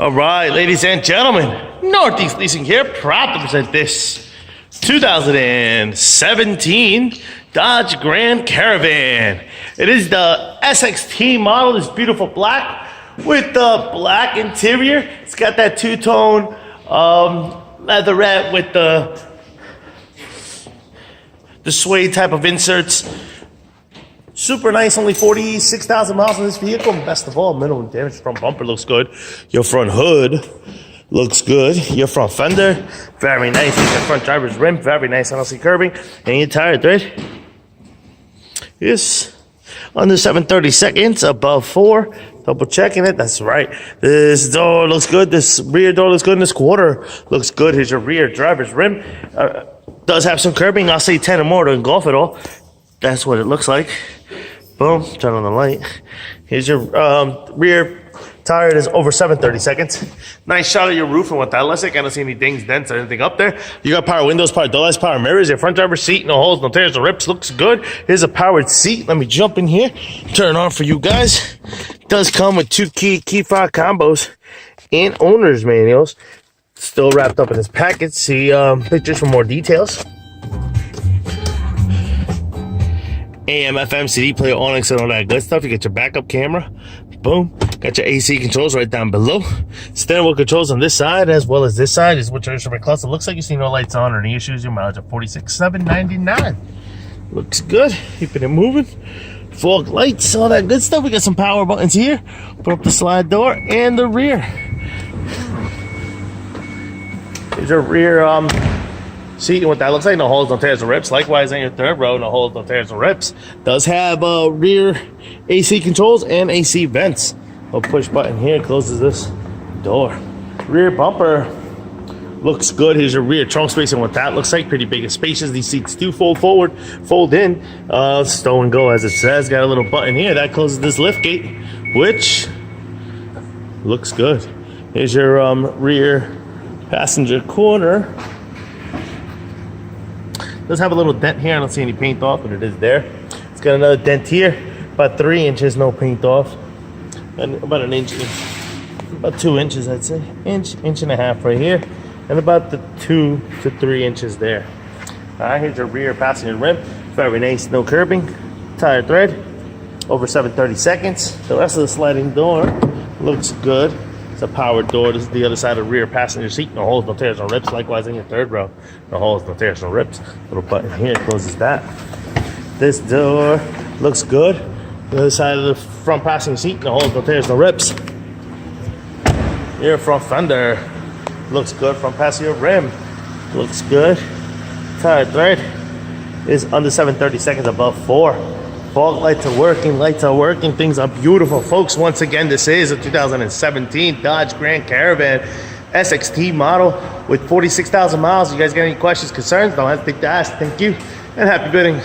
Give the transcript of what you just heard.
All right, ladies and gentlemen, Northeast Leasing here, proud to present this 2017 Dodge Grand Caravan. It is the SXT model, this beautiful black with the black interior. It's got that two-tone leatherette with the suede type of inserts. Super nice, only 46,000 miles on this vehicle. And best of all, minimum damage. Front bumper looks good. Your front hood looks good. Your front fender, very nice. Your front driver's rim, very nice. NLC curbing. And your tire thread is under 730 seconds, above 4. Double checking it. That's right. This door looks good. This rear door looks good. And this quarter looks good. Here's your rear driver's rim. Does have some curbing. I'll say 10 or more to engulf it all. That's what it looks like. Boom, turn on the light. Here's your rear tire. It is over 730 seconds. Nice shot of your roof and what that looks like. I don't see any dings, dents, or anything up there. You got power windows, power door lights, power mirrors. Your front driver's seat, no holes, no tears, no rips. Looks good. Here's a powered seat. Let me jump in here. Turn on for you guys. Does come with 2 key fob combos and owner's manuals. Still wrapped up in this package. See pictures for more details. AM, FM, CD player, Onyx, and all that good stuff. You get your backup camera. Boom. Got your AC controls right down below. Steering wheel controls on this side as well as this side. Is what your instrument cluster looks like. You see no lights on or any issues. Your mileage of 46,799. Looks good. Keeping it moving. Fog lights, all that good stuff. We got some power buttons here. Put up the slide door and the rear. Here's your rear seat and what that looks like. No holes, no tears, no rips. Likewise on your third row, no holes, no tears, no rips. Does have rear AC controls and AC vents. A push button here closes this door. Rear bumper looks good. Here's your rear trunk space and what that looks like. Pretty big and spacious. These seats do fold forward, fold in. Stow and go as it says. Got a little button here that closes this lift gate, which looks good. Here's your rear passenger corner. Does have a little dent here. I don't see any paint off, but it is there. It's got another dent here, about 3 inches, no paint off, and about an inch, about 2 inches, I'd say, inch and a half right here, and about the 2 to 3 inches there. All right, here's your rear passenger rim, very nice, no curbing, tire thread, over 730 seconds. The rest of the sliding door looks good. It's a powered door. This is the other side of the rear passenger seat. No holes, no tears, no rips. Likewise in your third row. No holes, no tears, no rips. Little button here closes that. This door looks good. The other side of the front passenger seat. No holes, no tears, no rips. Your front fender looks good. Front passenger rim looks good. Tire thread is under 730 seconds, above 4. Fog lights are working, things are beautiful. Folks, once again, this is a 2017 Dodge Grand Caravan SXT model with 46,000 miles. You guys got any questions, concerns? Don't hesitate to ask. Thank you, and happy bidding.